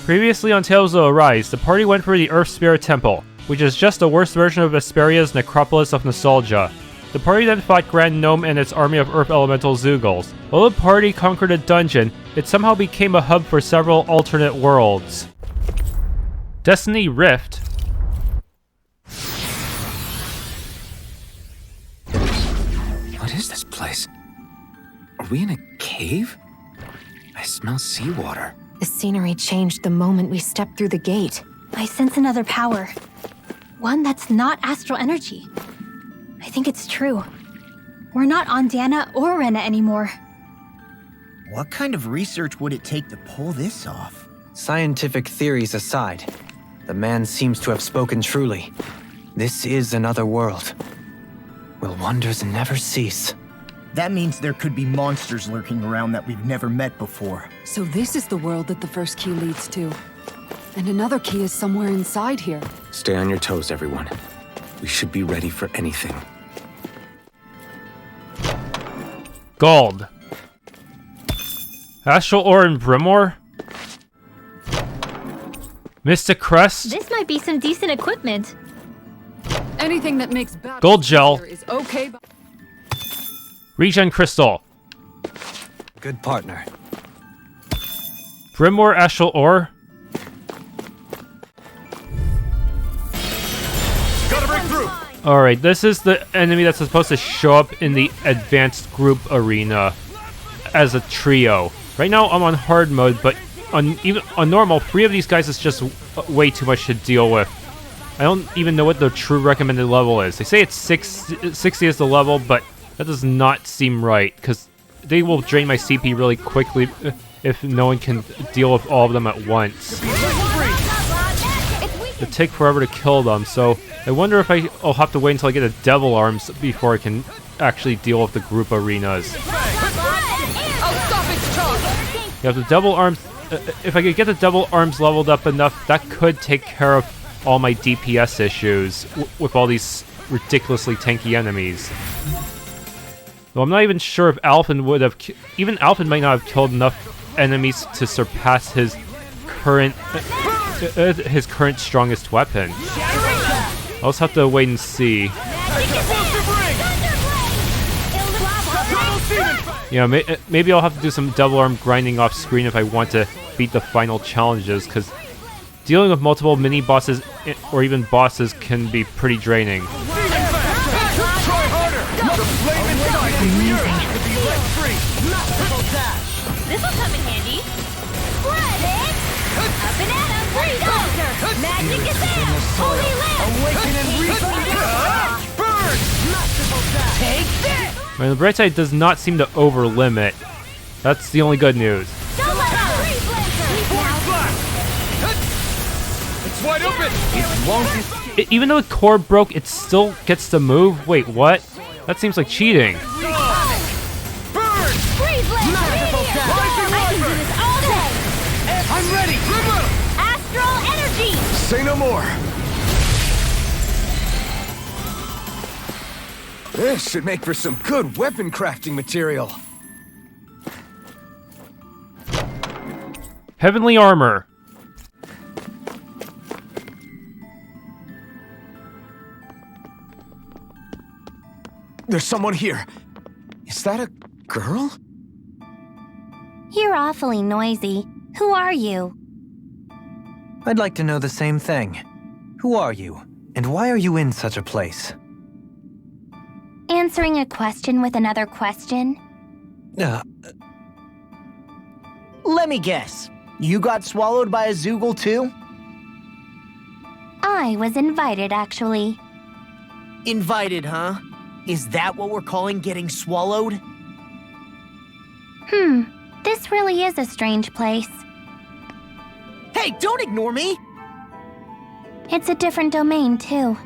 Previously on Tales of Arise, the party went for the Earth Spirit Temple, which is just a worse version of Vesperia's necropolis of nostalgia. The party then fought Grand Gnome and its army of Earth Elemental Zeugles. While the party conquered a dungeon, it somehow became a hub for several alternate worlds. Destiny Rift. What is this place? Are we in a cave? I smell seawater. The scenery changed the moment we stepped through the gate. I sense another power. One that's not astral energy. I think it's true. We're not on Dahna or Renan anymore. What kind of research would it take to pull this off? Scientific theories aside, the man seems to have spoken truly. This is another world. Will wonders never cease? That means there could be monsters lurking around that we've never met before. So this is the world that the first key leads to. And another key is somewhere inside here. Stay on your toes, everyone. We should be ready for anything. Gold. Astral Ore and Brimore? Mystic Crest? This might be some decent equipment. Anything that makes battle Gold gel. is okay. Regen Crystal. Good partner. Brimore Astral Ore? Alright, this is the enemy that's supposed to show up in the advanced group arena as a trio. Right now I'm on hard mode, but on normal, 3 of these guys is just way too much to deal with. I don't even know what the true recommended level is. They say it's 60 is the level, but that does not seem right, because they will drain my CP really quickly if no one can deal with all of them at once. It'll take forever to kill them, so I wonder if I'll have to wait until I get a Devil Arms before I can actually deal with the group arenas. Yeah, the Devil Arms, if I could get the Devil Arms leveled up enough, that could take care of all my DPS issues with all these ridiculously tanky enemies. Though I'm not even sure if Alphen would have... Even Alphen might not have killed enough enemies to surpass his current strongest weapon. I'll just have to wait and see. Yeah, maybe I'll have to do some double arm grinding off screen if I want to beat the final challenges, because dealing with multiple mini-bosses or even bosses can be pretty draining. This will come in handy. Spread it! Up and at 'em! Freeze altar! Magic is in! Holy lamp! Awaken and burn! Take this! The bright side does not seem to over-limit. That's the only good news. Don't let up! Freeze It's wide open! Even though the core broke, it still gets to move? Wait, what? That seems like cheating. I'm ready! Astral energy! Say no more! This should make for some good weapon crafting material. Heavenly Armor. There's someone here. Is that a girl? You're awfully noisy. Who are you? I'd like to know the same thing. Who are you? And why are you in such a place? Answering a question with another question? Let me guess. You got swallowed by a Zeugle too? I was invited, actually. Invited, huh? Is that what we're calling getting swallowed? This really is a strange place. Hey, don't ignore me! It's a different domain, too.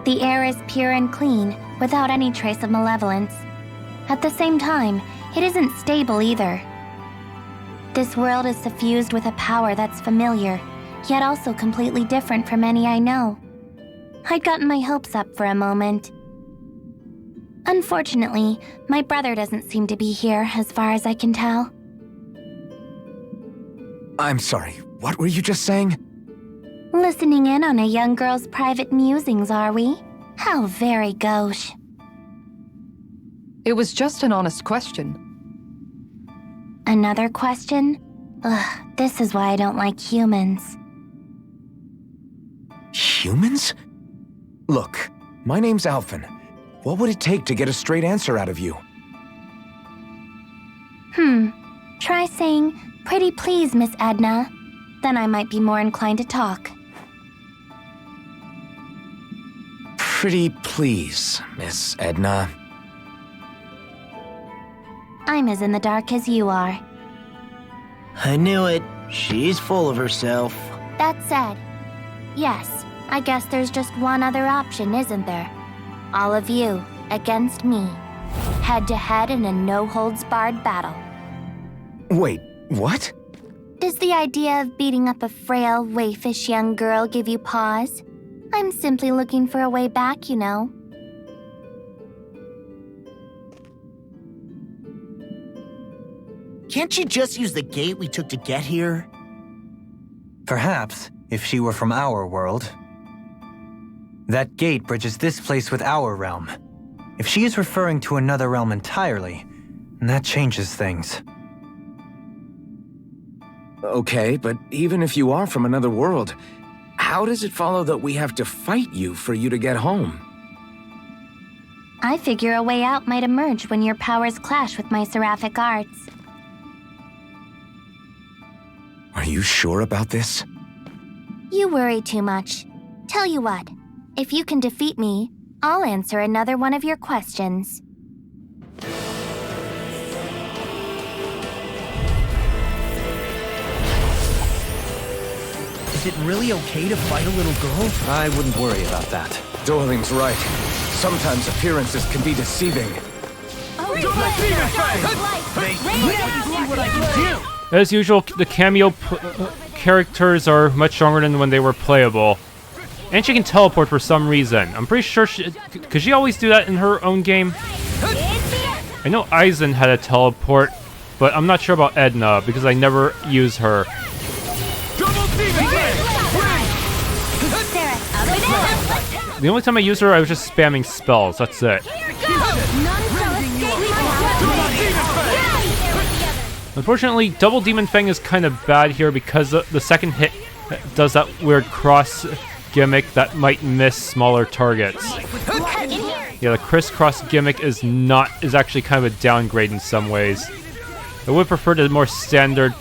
The air is pure and clean, without any trace of malevolence. At the same time, it isn't stable either. This world is suffused with a power that's familiar, yet also completely different from any I know. I'd gotten my hopes up for a moment. Unfortunately, my brother doesn't seem to be here, as far as I can tell. I'm sorry. What were you just saying? Listening in on a young girl's private musings, are we? How very gauche. It was just an honest question. Another question? Ugh, this is why I don't like humans. Humans? Look, my name's Alphen. What would it take to get a straight answer out of you? Try saying, "Pretty please, Miss Edna." Then I might be more inclined to talk. Pretty please, Miss Edna. I'm as in the dark as you are. I knew it. She's full of herself. That said, yes, I guess there's just one other option, isn't there? All of you against me. Head to head in a no-holds-barred battle. Wait, what? Does the idea of beating up a frail, waifish young girl give you pause? I'm simply looking for a way back, you know. Can't you just use the gate we took to get here? Perhaps, if she were from our world. That gate bridges this place with our realm. If she is referring to another realm entirely, that changes things. Okay, but even if you are from another world, how does it follow that we have to fight you for you to get home? I figure a way out might emerge when your powers clash with my seraphic arts. Are you sure about this? You worry too much. Tell you what, if you can defeat me, I'll answer another one of your questions. Is it really okay to fight a little girl? I wouldn't worry about that. Dorling's right. Sometimes appearances can be deceiving. As usual, the cameo characters are much stronger than when they were playable. And she can teleport for some reason. I'm pretty sure could she always do that in her own game? I know Aizen had a teleport, but I'm not sure about Edna because I never use her. The only time I used her, I was just spamming spells. That's it. Unfortunately, Double Demon Fang is kind of bad here because the second hit does that weird cross gimmick that might miss smaller targets. Yeah, the crisscross gimmick is actually kind of a downgrade in some ways. I would prefer the more standard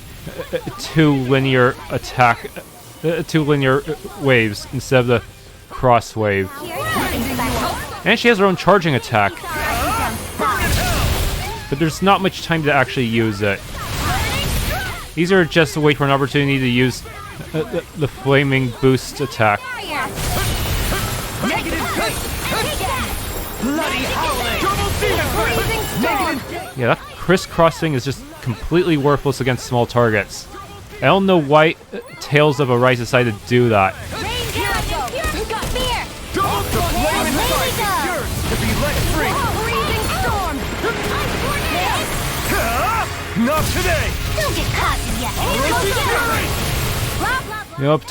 two linear waves instead of the cross wave. And she has her own charging attack. But there's not much time to actually use it. Easier just to wait for an opportunity to use the flaming boost attack. Yeah, that crisscrossing is just completely worthless against small targets. I don't know why Tales of Arise decided to do that. Not today! Don't get caught Yep,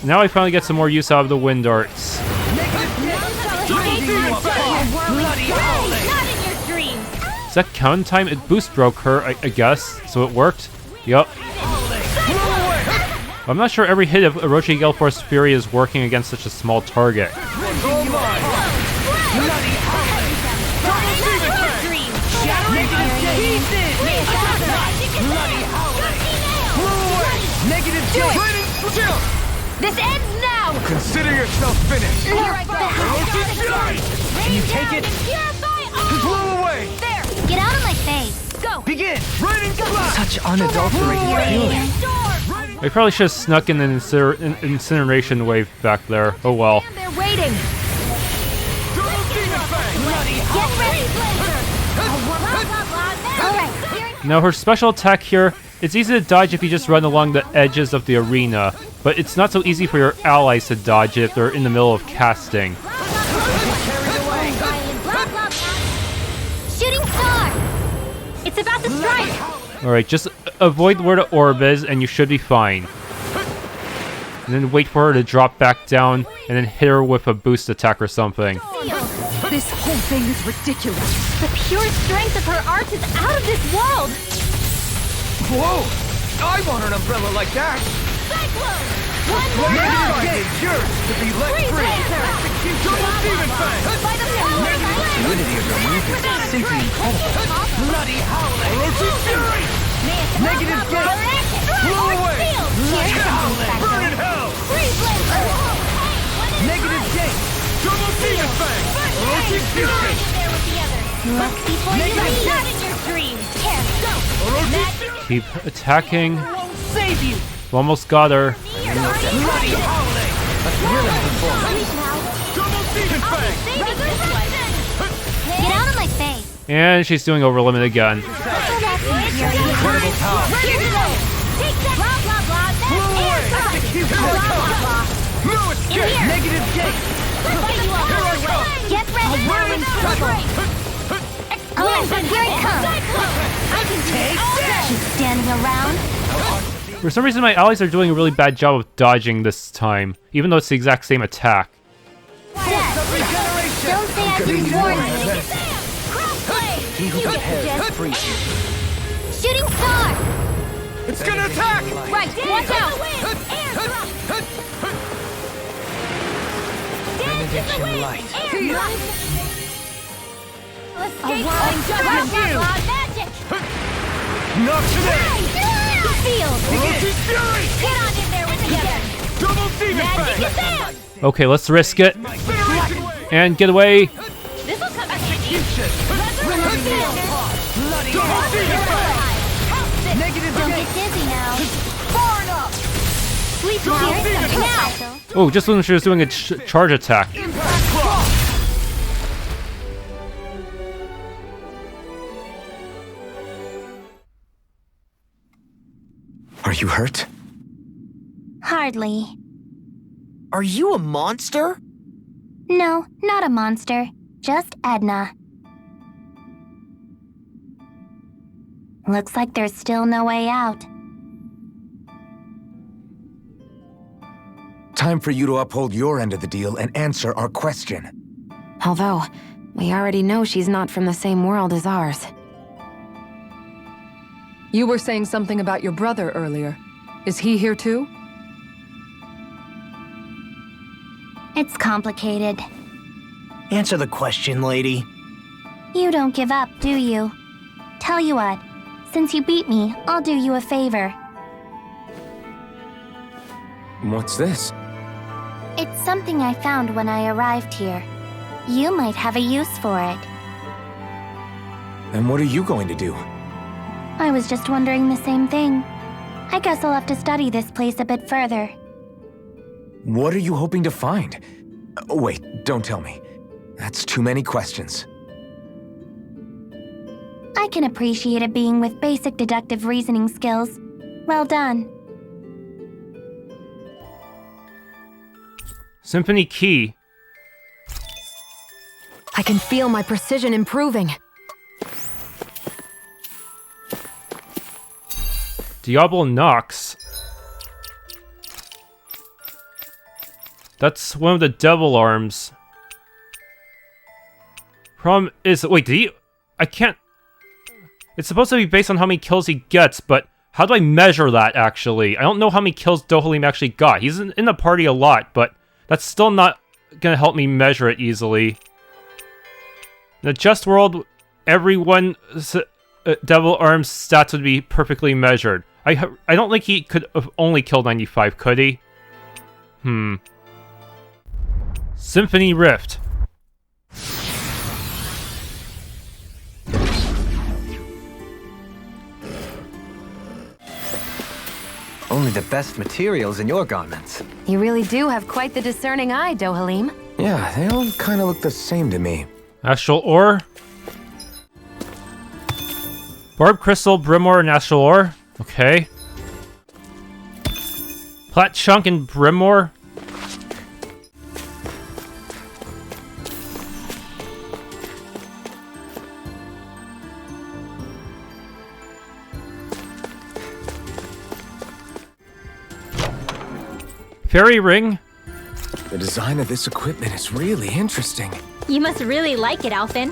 now I finally get some more use out of the wind arts. Is that count time? It boost broke her, I guess, so it worked. Yup. I'm not sure every hit of Orochi Gale Force Fury is working against such a small target. This ends now! Consider yourself finished! Can you take it? Blow away! There! Get out of my face! Go! Begin! Such unadulterated feeling. I probably should have snuck in an incineration wave back there. Oh well. They're waiting! Get ready, Alright. Now her special attack here, it's easy to dodge if you just run along the edges of the arena, but it's not so easy for your allies to dodge it if they're in the middle of casting. Shooting star! It's about to strike! Alright, just avoid where the orb is and you should be fine. And then wait for her to drop back down and then hit her with a boost attack or something. This whole thing is ridiculous. The pure strength of her art is out of this world! Whoa! I want an umbrella like that! Cyclone! One more Now it's yours to be let free! Double demon fang! By the power of my Fluidity of your movement is simply incredible. Bloody howling! Orochi fury! Negative gate! Blow away! Here's something Burn in special. hell! Freeze laser! Negative gate! Double demon fang! Orochi fury! Look before you leave! Not in your dreams! Orochi fury! Keep attacking. Save you! Almost got her. Bloody howling! Double demon fang! Get out of my face! And she's doing over limit again. Incredible power! Ready to go! Take that! Blah, blah, blah! That's air time! Blah, blah, blah! No escape! Negative gate! Here I come! Get ready! whirling cycle! Oh, here it comes! I can take that! Keep standing around. For some reason, my allies are doing a really bad job of dodging this time, even though it's the exact same attack. Regeneration! Don't say I didn't warn you. He who prepares frees. Shooting star! It's gonna attack! Right, watch out! Benediction light. Escape! Magic! Not today! Field! Orochi fury! Get on in there with me! Double demon Magic is fang! there! Okay, let's risk it. Federation way! And get away. This'll come back. Execution! Bloody Double demon fang! Negative Don't get dizzy now. Far enough! Sleep Double now. demon Now. Oh, just when she was doing a charge attack. Impact claw! Are you hurt? Hardly. Are you a monster? No, not a monster. Just Edna. Looks like there's still no way out. Time for you to uphold your end of the deal and answer our question. Although, we already know she's not from the same world as ours. You were saying something about your brother earlier. Is he here too? It's complicated. Answer the question, lady. You don't give up, do you? Tell you what, since you beat me, I'll do you a favor. What's this? It's something I found when I arrived here. You might have a use for it. And what are you going to do? I was just wondering the same thing. I guess I'll have to study this place a bit further. What are you hoping to find? Wait, don't tell me. That's too many questions. I can appreciate a being with basic deductive reasoning skills. Well done. Symphony Key. I can feel my precision improving. Diablo Nox. That's one of the devil arms. Problem is, wait, did he? I can't. It's supposed to be based on how many kills he gets, but how do I measure that actually? I don't know how many kills Dohalim actually got. He's in the party a lot, but that's still not gonna help me measure it easily. In the Just World, everyone's devil arms stats would be perfectly measured. I don't think he could have only killed 95, could he? Symphony Rift. Only the best materials in your garments. You really do have quite the discerning eye, Dohalim. Yeah, they all kind of look the same to me. Astral Ore. Barb Crystal, Brimore, and Astral Ore. Okay. Plat Chunk and Brimore. Fairy ring? The design of this equipment is really interesting. You must really like it, Alphen.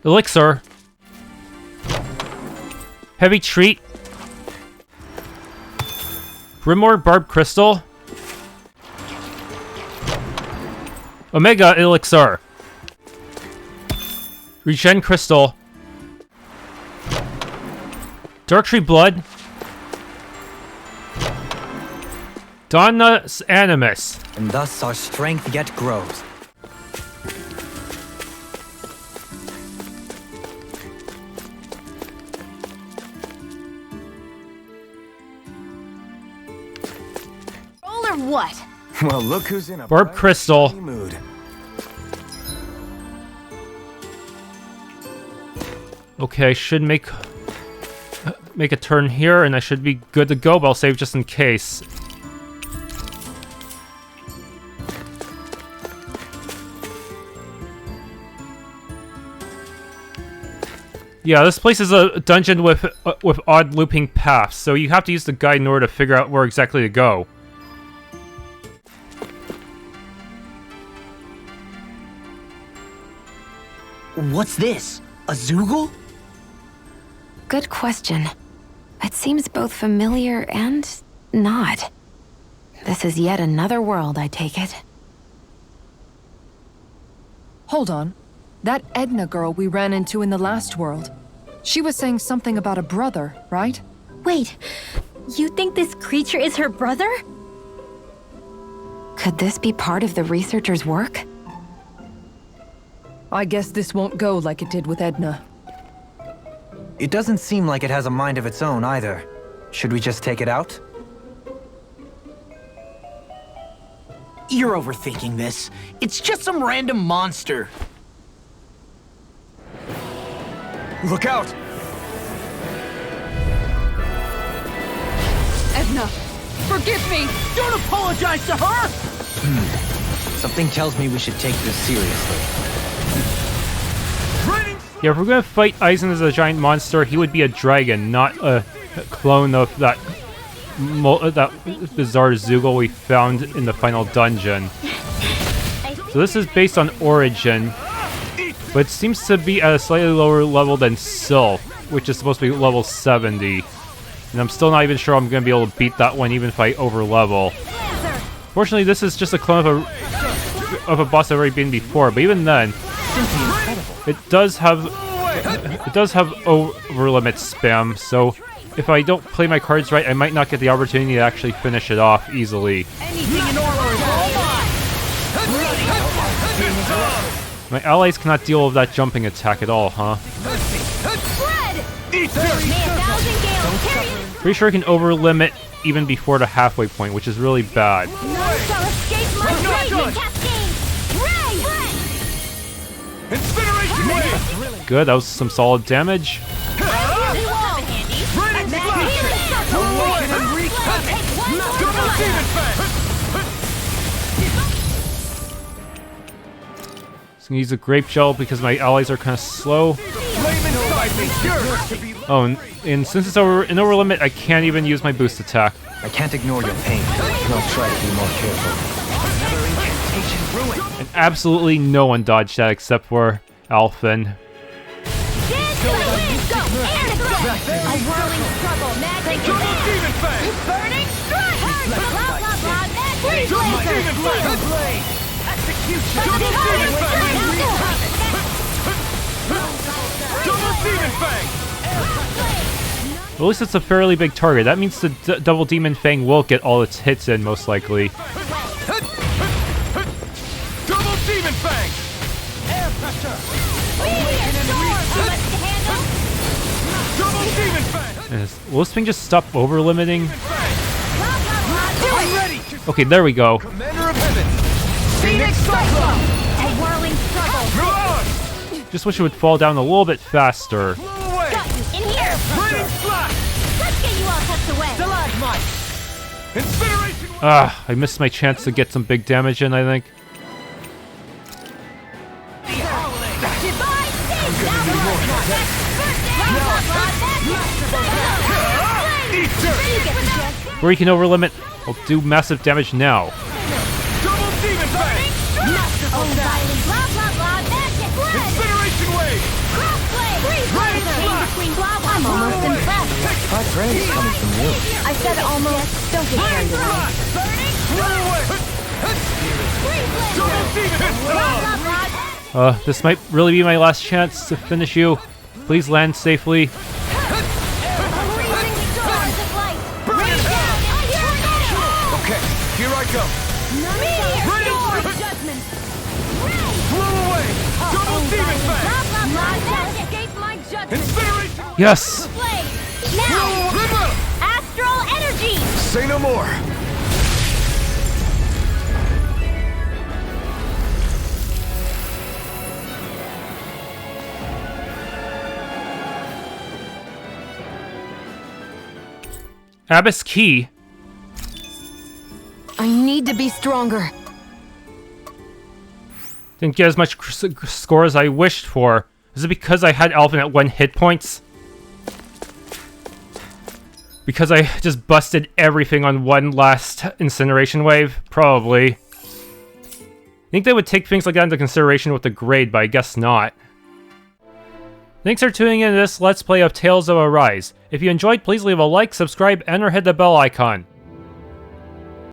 Elixir. Heavy treat. Grimoire Barb Crystal. Omega Elixir. Regen Crystal. Darktree Blood. Dahna's Animus. And thus our strength yet grows. Roll or what? Well, look who's in a Barb bright, Crystal. sunny mood. Okay, I should make a turn here, and I should be good to go, but I'll save just in case. Yeah, this place is a dungeon with odd looping paths, so you have to use the guide in order to figure out where exactly to go. What's this? A Zoogle? Good question. It seems both familiar and not. This is yet another world, I take it. Hold on. That Edna girl we ran into in the last world. She was saying something about a brother, right? Wait, you think this creature is her brother? Could this be part of the researcher's work? I guess this won't go like it did with Edna. It doesn't seem like it has a mind of its own either. Should we just take it out? You're overthinking this. It's just some random monster. Look out! Edna, forgive me! Don't apologize to her! Something tells me we should take this seriously. Yeah, if we're gonna fight Eisen as a giant monster, he would be a dragon, not a clone of that bizarre Zoogle we found in the final dungeon. So this is based on Origin, but it seems to be at a slightly lower level than Sylph, which is supposed to be level 70. And I'm still not even sure I'm gonna be able to beat that one even if I overlevel. Fortunately, this is just a clone of a boss I've already been before, but even then, it does have over limit spam, so if I don't play my cards right, I might not get the opportunity to actually finish it off easily. My allies cannot deal with that jumping attack at all, huh? Pretty sure I can over limit even before the halfway point, which is really bad. Good, that was some solid damage. Just gonna use a grape gel because my allies are kind of slow. Oh, and since it's an over limit, I can't even use my boost attack. I can't ignore your pain, and I'll try to be more careful. And absolutely no one dodged that except for Alphen. At least it's a fairly big target. That means the Double Demon Fang will get all its hits in, most likely. Double Demon Fang! Air pressure! Double Demon Fang! Will this thing just stop over-limiting? Okay, there we go. Commander of Heaven! Phoenix Cyclone! A whirling struggle! Just wish it would fall down a little bit faster. In here! Let's get you all tucked away! Stalagmite! Incineration! Ah, I missed my chance to get some big damage in, I think. Where you can over limit, will do massive damage now. I'm almost impressed. Hot praise coming from you. I said almost. Don't get carried away. This might really be my last chance to finish you. Please land safely. Okay, here I go. Yes! Now, astral energy. Say no more. Abyss Key? I need to be stronger. Didn't get as much score as I wished for. Is it because I had Alvin at 1 hit points? Because I just busted everything on one last incineration wave? Probably. I think they would take things like that into consideration with the grade, but I guess not. Thanks for tuning in to this Let's Play of Tales of Arise. If you enjoyed, please leave a like, subscribe, and or hit the bell icon.